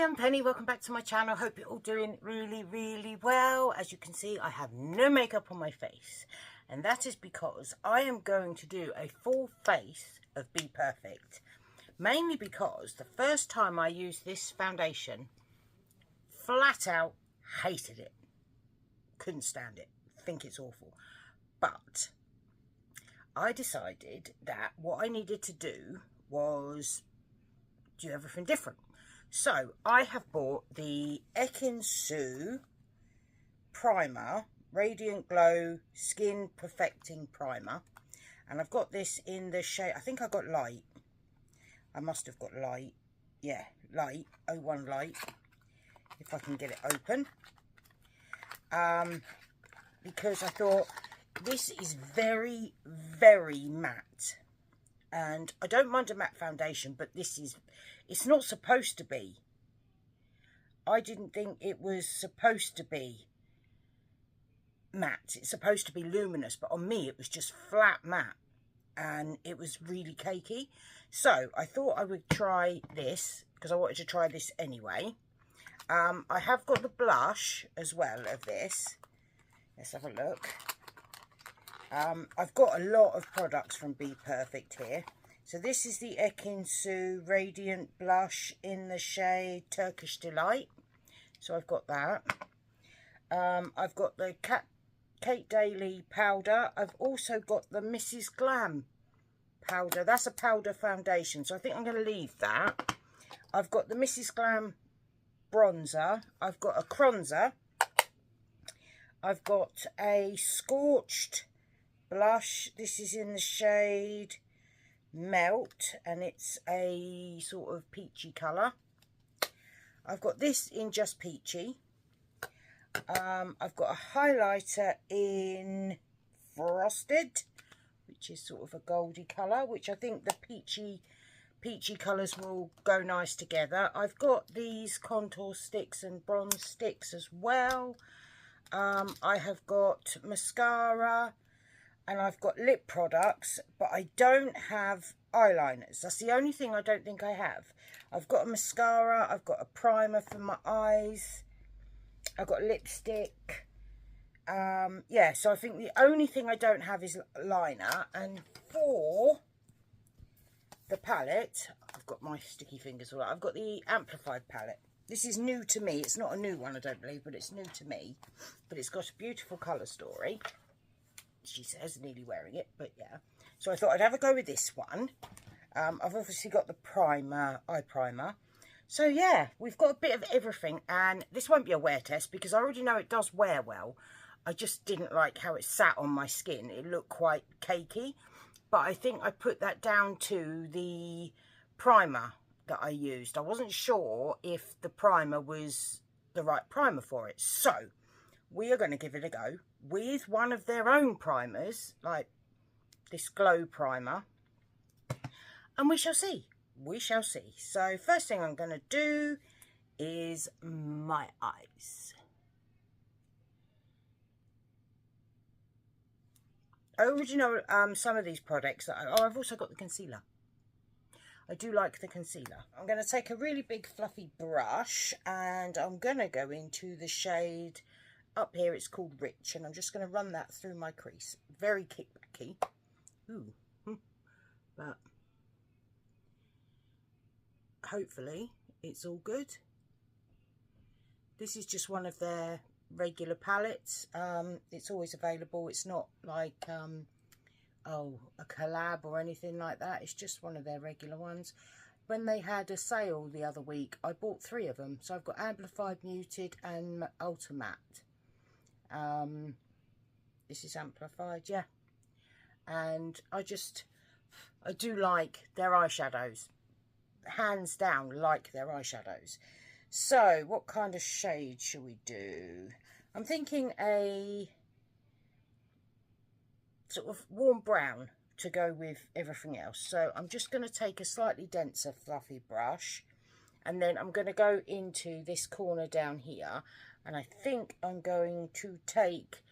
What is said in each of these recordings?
I'm Penny, welcome back to my channel. Hope you're all doing really well. As you can see, I have no makeup on my face, and that is because I am going to do a full face of Bperfect, mainly because the first time I used this foundation, flat out hated it, couldn't stand it, think it's awful. But I decided that what I needed to do was do everything different. So I have bought the Bperfect primer, Radiant Glow Skin Perfecting Primer, and I've got this in the shade, I think I got light, I must have got light, yeah, light, 01 light, if I can get it open, because I thought this is very matte. And I don't mind a matte foundation, but it's not supposed to be. I didn't think it was supposed to be matte. It's supposed to be luminous, but on me it was just flat matte. And it was really cakey. So I thought I would try this, because I wanted to try this anyway. I have got the blush as well of this. Let's have a look. I've got a lot of products from Bperfect here. So this is the Bperfect Radiant Blush in the shade Turkish Delight. So I've got that. I've got the Kate Daly powder. I've also got the Mrs. Glam powder. That's a powder foundation, so I think I'm going to leave that. I've got the Mrs. Glam bronzer. I've got a bronzer. I've got a Scorched blush. This is in the shade Melt, and it's a sort of peachy colour. I've got this in just peachy. I've got a highlighter in Frosted, which is sort of a goldy colour, which I think the peachy colours will go nice together. I've got these contour sticks and bronze sticks as well. I have got mascara, and I've got lip products, but I don't have eyeliners. That's the only thing I don't think I have. I've got a mascara, I've got a primer for my eyes, I've got lipstick. Yeah, so I think the only thing I don't have is liner. And for the palette, I've got my sticky fingers all right. I've got the Amplified palette. This is new to me. It's not a new one, I don't believe, but it's new to me. But it's got a beautiful colour story. She says, nearly wearing it, but yeah. So I thought I'd have a go with this one. I've obviously got the primer, eye primer. So yeah, we've got a bit of everything, and this won't be a wear test because I already know it does wear well. I just didn't like how it sat on my skin. It looked quite cakey, but I think I put that down to the primer that I used. I wasn't sure if the primer was the right primer for it. So we are going to give it a go with one of their own primers, like this glow primer, and we shall see. We shall see. So first thing I'm going to do is my eyes. I already know some of these products. I've also got the concealer. I do like the concealer. I'm going to take a really big fluffy brush, and I'm going to go into the shade up here. It's called Rich, and I'm just going to run that through my crease. Very kickbacky. Ooh. But hopefully it's all good. This is just one of their regular palettes. It's always available. It's not like a collab or anything like that. It's just one of their regular ones. When they had a sale the other week, I bought 3 of them. So I've got Amplified, Muted, and Ultra Matte. This is Amplified, yeah. And I do like their eyeshadows. Hands down, like their eyeshadows. So what kind of shade shall we do? I'm thinking a sort of warm brown to go with everything else. So I'm just going to take a slightly denser fluffy brush, and then I'm going to go into this corner down here, and I think I'm going to take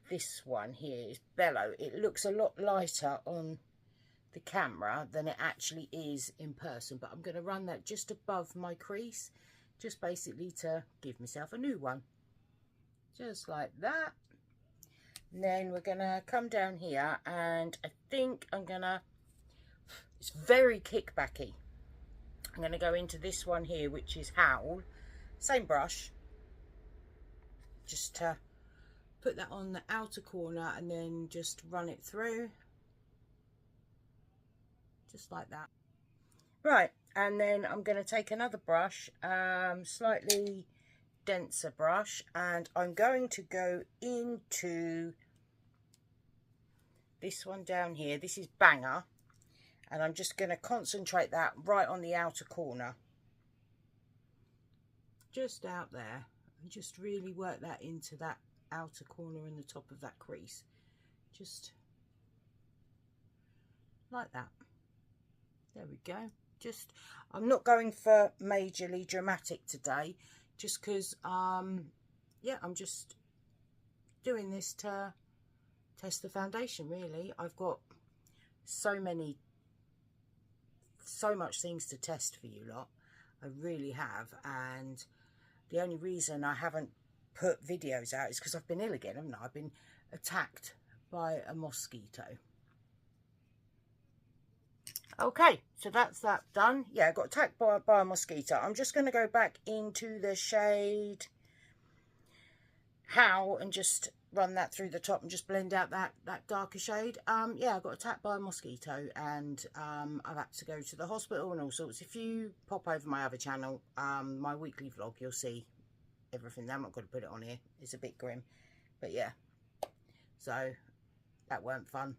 this one here. It's Bellow. It looks a lot lighter on the camera than it actually is in person, but I'm going to run that just above my crease just basically to give myself a new one, just like that. And then we're gonna come down here, and I think I'm gonna, it's very kickbacky, I'm gonna go into this one here, which is Howl. Same brush, just to put that on the outer corner and then just run it through, just like that. Right, and then I'm going to take another brush, slightly denser brush, and I'm going to go into this one down here. This is Banger, and I'm just going to concentrate that right on the outer corner, just out there, and just really work that into that outer corner and the top of that crease, just like that. There we go. Just, I'm not going for majorly dramatic today, just because yeah, I'm just doing this to test the foundation, really. I've got so much things to test for you lot, I really have, and the only reason I haven't put videos out is because I've been ill again, haven't I? I've been attacked by a mosquito. Okay, so that's that done. Yeah, I got attacked by a mosquito. I'm just going to go back into the shade Howl and just run that through the top and just blend out that darker shade. Yeah, I got attacked by a mosquito, and I've had to go to the hospital and all sorts. If you pop over my other channel, my weekly vlog, you'll see everything. I'm not going to put it on here, it's a bit grim, but yeah, so that weren't fun.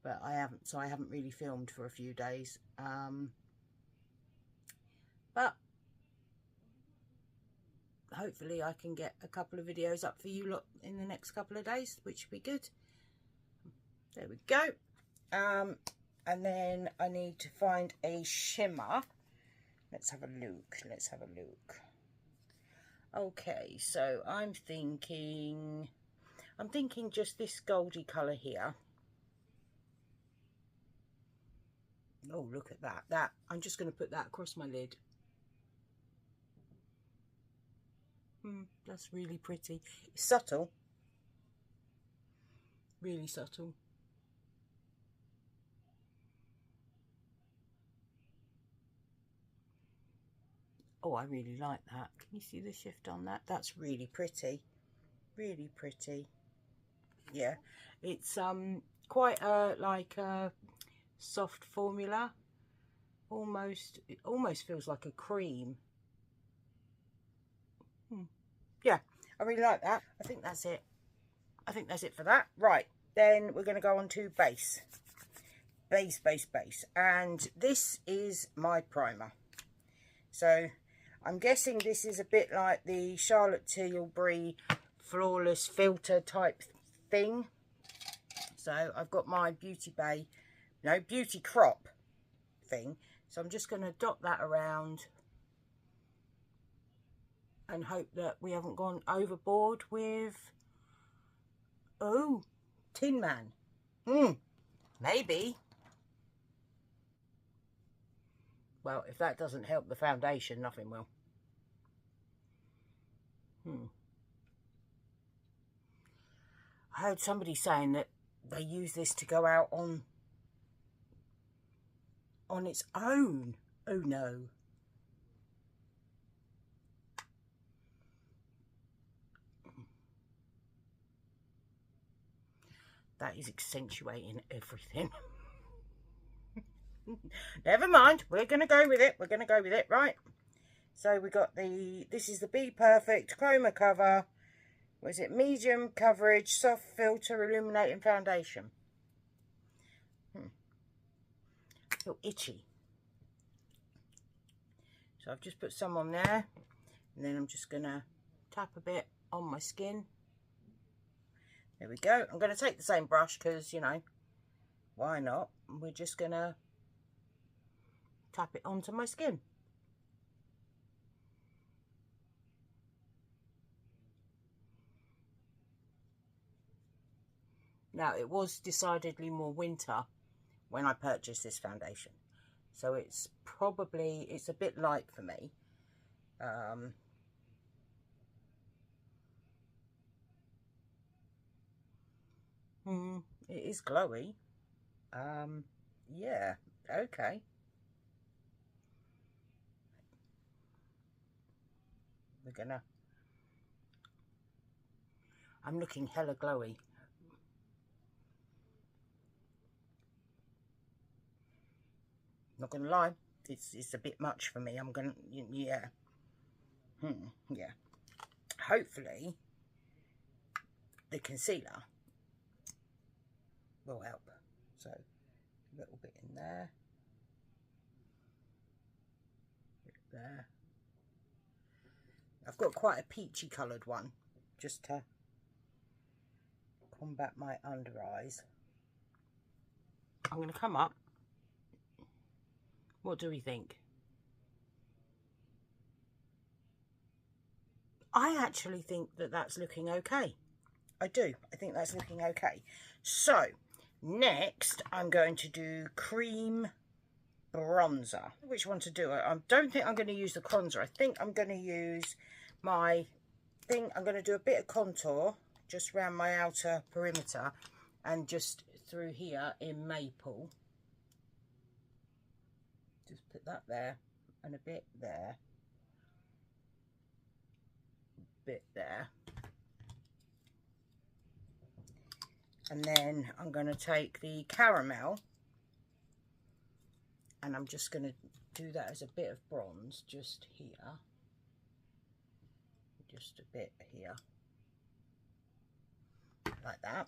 But I haven't really filmed for a few days, but hopefully I can get a couple of videos up for you lot in the next couple of days, which would be good. There we go. And then I need to find a shimmer. Let's have a look. Okay, so I'm thinking just this goldy colour here. Oh, look at that. I'm just going to put that across my lid. That's really pretty. It's subtle. Really subtle. Oh, I really like that. Can you see the shift on that? That's really pretty. Really pretty. Yeah. It's quite like a soft formula. It almost feels like a cream. Yeah, I really like that. I think that's it. I think that's it for that. Right, then we're going to go on to base. Base. And this is my primer. So I'm guessing this is a bit like the Charlotte Tilbury Flawless Filter type thing. So I've got my Beauty Crop thing. So I'm just going to dot that around and hope that we haven't gone overboard with, oh, Tin Man. Maybe. Well, if that doesn't help the foundation, nothing will. I heard somebody saying that they use this to go out on its own. Oh no. That is accentuating everything. Never mind, we're going to go with it. Right, so we got this is the Bperfect Chroma Cover. Was it medium coverage, soft filter, illuminating foundation? I feel itchy. So I've just put some on there, and then I'm just going to tap a bit on my skin. There we go. I'm going to take the same brush because, you know, why not? We're just going to tap it onto my skin. Now, it was decidedly more winter when I purchased this foundation, so it's a bit light for me. It is glowy. Yeah, okay. I'm looking hella glowy. Not gonna lie, it's a bit much for me. I'm gonna, yeah. Yeah. Hopefully, the concealer will help. So, a little bit in there. There. I've got quite a peachy coloured one, just to combat my under eyes. I'm going to come up. What do we think? I actually think that that's looking okay. I do. I think that's looking okay. So, next I'm going to do cream bronzer. Which one to do? I don't think I'm going to use the contour. I think I'm going to use my thing. I'm going to do a bit of contour just around my outer perimeter and just through here in maple. Just put that there and a bit there. Bit there. And then I'm going to take the caramel and I'm just going to do that as a bit of bronze just here. Just a bit here. Like that.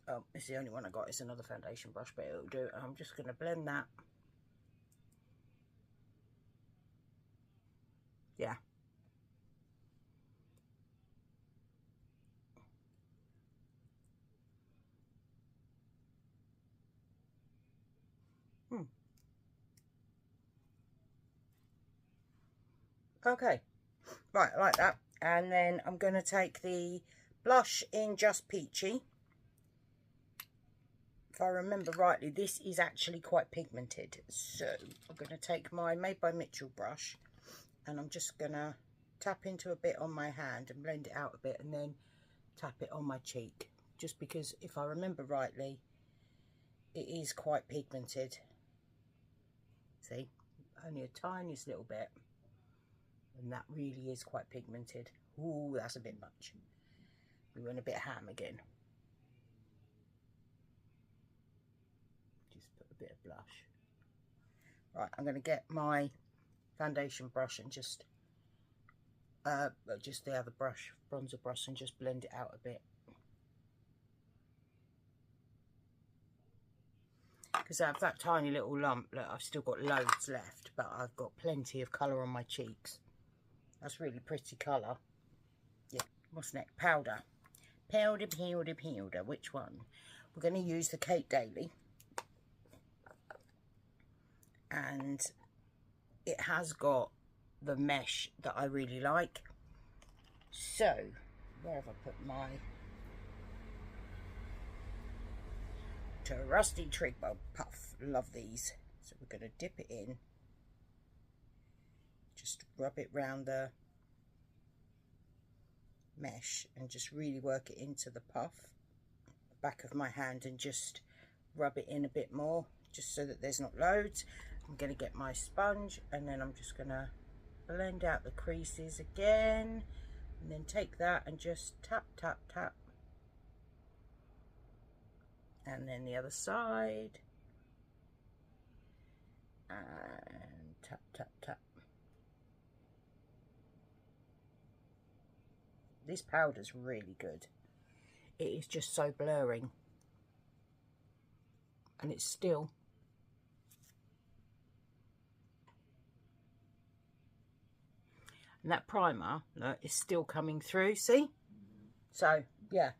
Oh, it's the only one I got. It's another foundation brush, but it'll do. I'm just going to blend that. Yeah. Okay. Right, like that. And then I'm going to take the blush in Just Peachy. If I remember rightly, this is actually quite pigmented. So I'm going to take my Made by Mitchell brush and I'm just going to tap into a bit on my hand and blend it out a bit and then tap it on my cheek. Just because if I remember rightly, it is quite pigmented. See, only a tiniest little bit. And that really is quite pigmented. Ooh, that's a bit much. We went a bit ham again. Just put a bit of blush. Right, I'm going to get my foundation brush and just the other brush, bronzer brush, and just blend it out a bit. Because I have that tiny little lump, look, I've still got loads left, but I've got plenty of colour on my cheeks. That's really pretty colour. Yeah, what's next? Powder. Powder, powder, powder. Which one? We're going to use the Kate Daly. And it has got the mesh that I really like. So, where have I put my Rusty Trig Puff? Love these. So we're going to dip it in. Just rub it round the mesh and just really work it into the puff. Back of my hand and just rub it in a bit more, just so that there's not loads. I'm going to get my sponge and then I'm just going to blend out the creases again. And then take that and just tap, tap, tap. And then the other side. And tap, tap, tap. This powder's really good. It is just so blurring. And it's still. And that primer, look, is still coming through, see? So, yeah.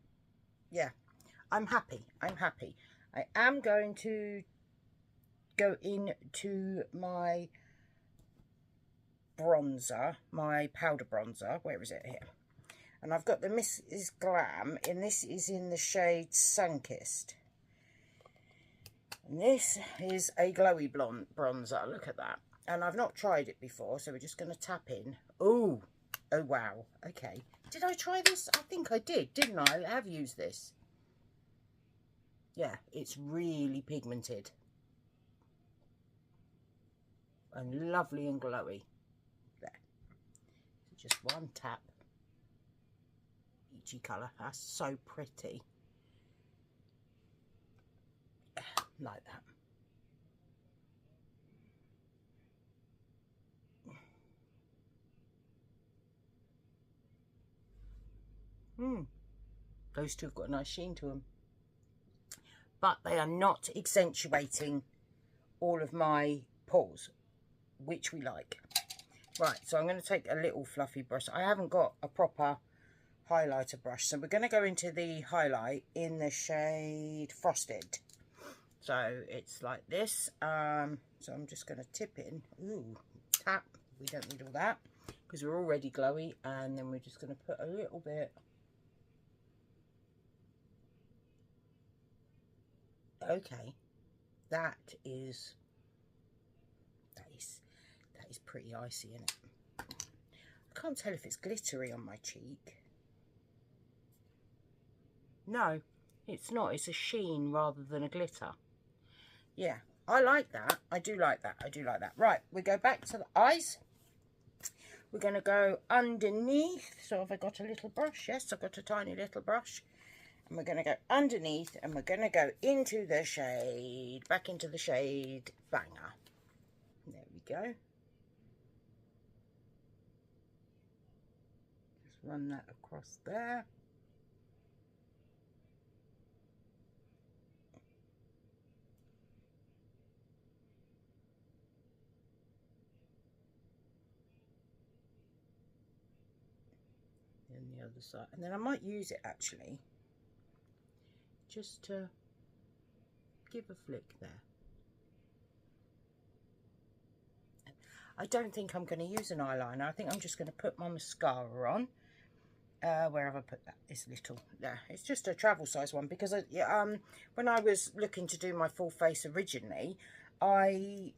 Yeah. I'm happy. I'm happy. I am going to go into my bronzer, my powder bronzer. Where is it? Here. And I've got the Mrs. Glam, and this is in the shade Sunkissed. And this is a glowy blonde bronzer. Look at that. And I've not tried it before, so we're just going to tap in. Oh, oh wow. Okay. Did I try this? I think I did, didn't I? I have used this. Yeah, it's really pigmented. And lovely and glowy. There. Just one tap. Peachy colour. That's so pretty. Like that. Those two have got a nice sheen to them. But they are not accentuating all of my pores, which we like. Right, so I'm going to take a little fluffy brush. I haven't got a proper highlighter brush, so we're going to go into the highlight in the shade Frosted. So it's like this. So I'm just going to tip in. Ooh, tap. We don't need all that because we're already glowy. And then we're just going to put a little bit. Okay, that is pretty icy, isn't it? I can't tell if it's glittery on my cheek. No, it's not. It's a sheen rather than a glitter. Yeah, I like that. I do like that. I do like that. Right, we go back to the eyes. We're going to go underneath. So have I got a little brush? Yes, I've got a tiny little brush. And we're going to go underneath and we're going to go into the shade, back into the shade Banger. There we go. Just run that across there. And the other side. And then I might use it actually, just to give a flick there. I don't think I'm going to use an eyeliner. I think I'm just going to put my mascara on. Where have I put that? This little there. It's just a travel size one because when I was looking to do my full face originally, I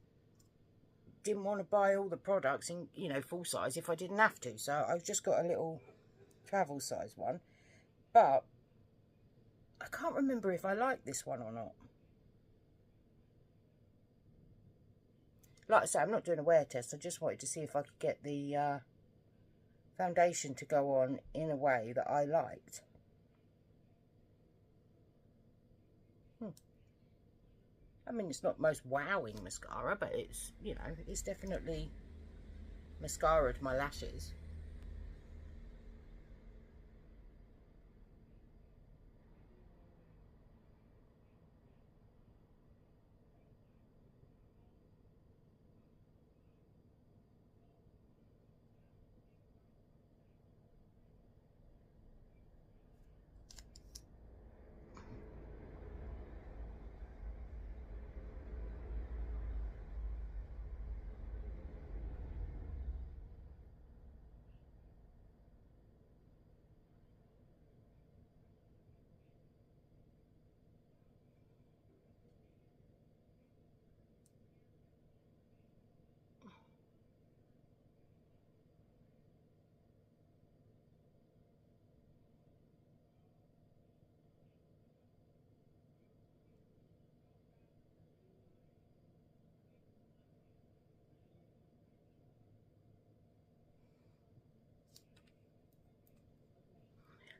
didn't want to buy all the products in, you know, full size if I didn't have to. So I've just got a little travel size one. But I can't remember if I like this one or not. Like I say, I'm not doing a wear test. I just wanted to see if I could get the foundation to go on in a way that I liked. I mean, it's not most wowing mascara, but it's, you know, it's definitely mascaraed my lashes.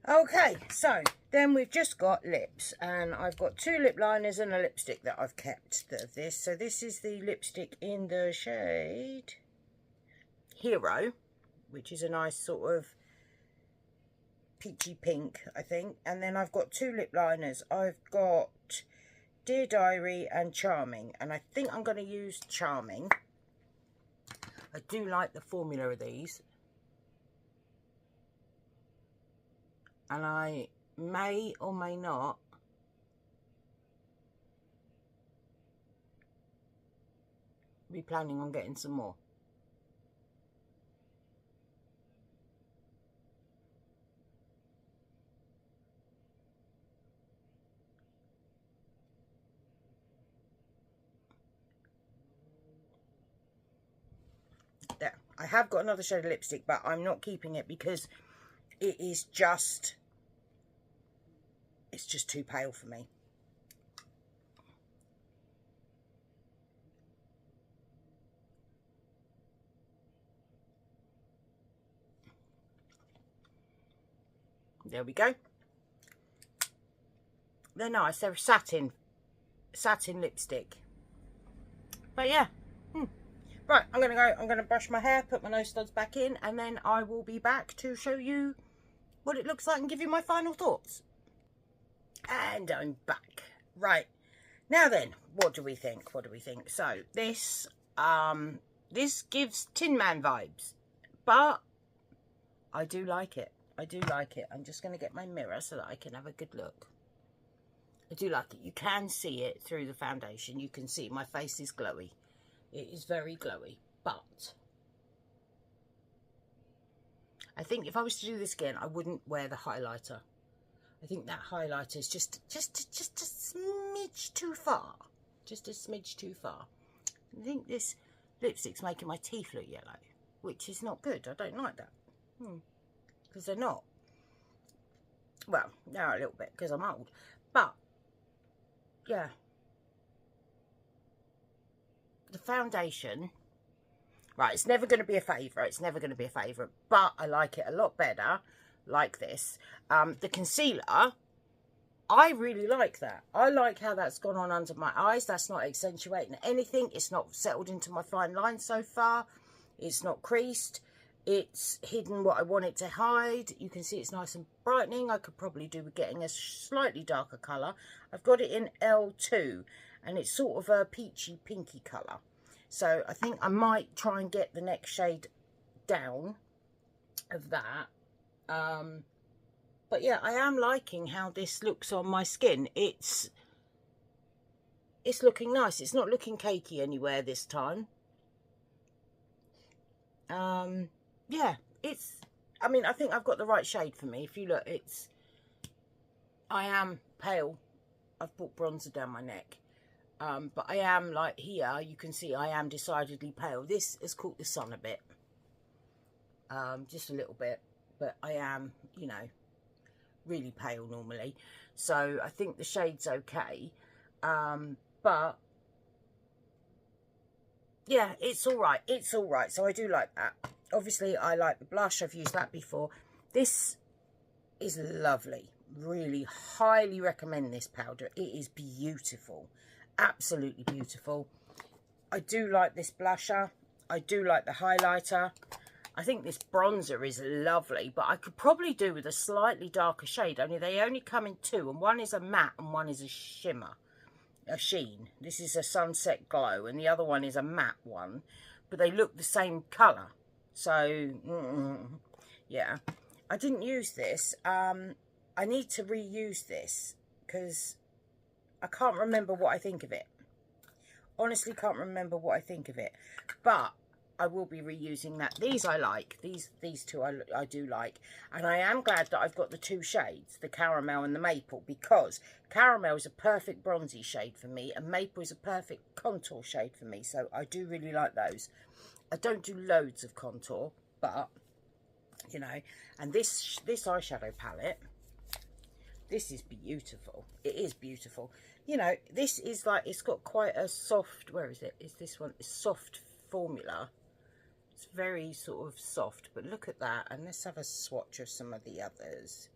Okay, so then we've just got lips, and I've got two lip liners and a lipstick that I've kept of this. So this is the lipstick in the shade Hero, which is a nice sort of peachy pink, I think. And then I've got two lip liners. I've got Dear Diary and Charming, and I think I'm going to use Charming. I do like the formula of these. And I may or may not be planning on getting some more. I have got another shade of lipstick, but I'm not keeping it because it is just, it's just too pale for me. There we go. They're nice. They're satin lipstick. But yeah. Right, I'm gonna go. I'm gonna brush my hair, put my nose studs back in, and then I will be back to show you what it looks like and give you my final thoughts. And I'm back. Right. Now then, what do we think? What do we think? So this this gives Tin Man vibes, but I do like it. I do like it. I'm just going to get my mirror so that I can have a good look. I do like it. You can see it through the foundation. You can see my face is glowy. It is very glowy. But I think if I was to do this again, I wouldn't wear the highlighter. I think that highlighter is just a smidge too far. Just a smidge too far. I think this lipstick's making my teeth look yellow, which is not good. I don't like that. Because they're not. Well, they're a little bit because I'm old. But, yeah. The foundation, right, it's never going to be a favourite. It's never going to be a favourite. But I like it a lot better like this. The concealer, I really like that. I like how that's gone on under my eyes. That's not accentuating anything. It's not settled into my fine lines so far. It's not creased. It's hidden what I want it to hide. You can see it's nice and brightening. I could probably do with getting a slightly darker colour. I've got it in L2 and it's sort of a peachy pinky colour. So I think I might try and get the next shade down of that. But yeah, I am liking how this looks on my skin. It's looking nice. It's not looking cakey anywhere this time. Yeah, I mean, I think I've got the right shade for me. If you look, I am pale. I've put bronzer down my neck. But I am, like here, you can see I am decidedly pale. This has caught the sun a bit. Just a little bit. But I am, you know, really pale normally. So I think the shade's okay. But yeah, it's all right. It's all right. So I do like that. Obviously, I like the blush. I've used that before. This is lovely. Really highly recommend this powder. It is beautiful. Absolutely beautiful. I do like this blusher. I do like the highlighter. I think this bronzer is lovely, but I could probably do with a slightly darker shade. Only they only come in two, and one is a matte and one is a shimmer. A sheen. This is a sunset glow and the other one is a matte one, but they look the same colour. So yeah, I didn't use this. I need to reuse this because I can't remember what I think of it. Honestly, can't remember what I think of it, but I will be reusing that. These I like. These two I do like. And I am glad that I've got the two shades, the caramel and the maple, because caramel is a perfect bronzy shade for me and maple is a perfect contour shade for me. So I do really like those. I don't do loads of contour, but, you know, and this eyeshadow palette, this is beautiful. It is beautiful. You know, this is like, it's got quite a soft, where is it? Is this one? It's soft formula. It's very sort of soft, but look at that. And let's have a swatch of some of the others.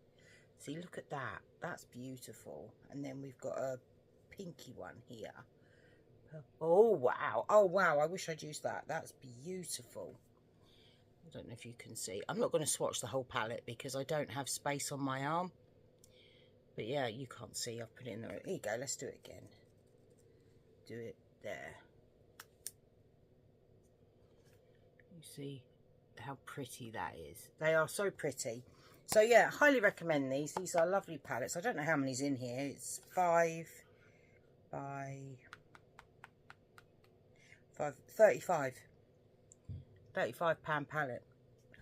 See, look at that. That's beautiful. And then we've got a pinky one here. Oh, wow. Oh, wow. I wish I'd used that. That's beautiful. I don't know if you can see. I'm not going to swatch the whole palette because I don't have space on my arm. But yeah, you can't see. I've put it in there. Here you go. Let's do it again. Do it there. You see how pretty that is. They are so pretty. So yeah, highly recommend these. These are lovely palettes. I don't know how many's in here. It's 5 by 5, 35. £35 palette.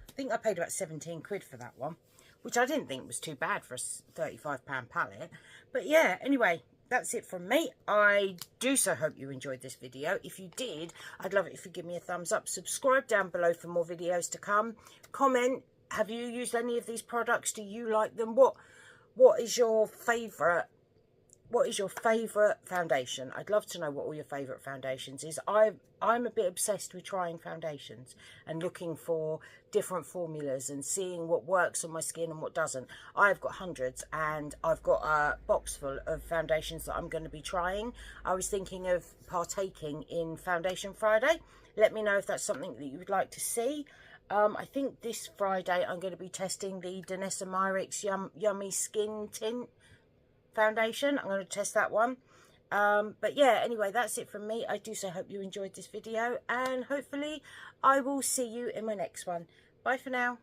I think I paid about 17 quid for that one, which I didn't think was too bad for a £35 palette. But yeah, anyway, that's it from me. I do so hope you enjoyed this video. If you did, I'd love it if you give me a thumbs up. Subscribe down below for more videos to come. Comment, have you used any of these products? Do you like them? What is your favourite? What is your favourite foundation? I'd love to know what all your favourite foundations is. I'm a bit obsessed with trying foundations and looking for different formulas and seeing what works on my skin and what doesn't. I've got hundreds, and I've got a box full of foundations that I'm going to be trying. I was thinking of partaking in Foundation Friday. Let me know if that's something that you would like to see. I think this Friday I'm going to be testing the Danessa Myricks Yummy Skin Tint foundation. I'm going to test that one. But yeah, anyway, that's it from me. I do so hope you enjoyed this video, and hopefully I will see you in my next one. Bye for now.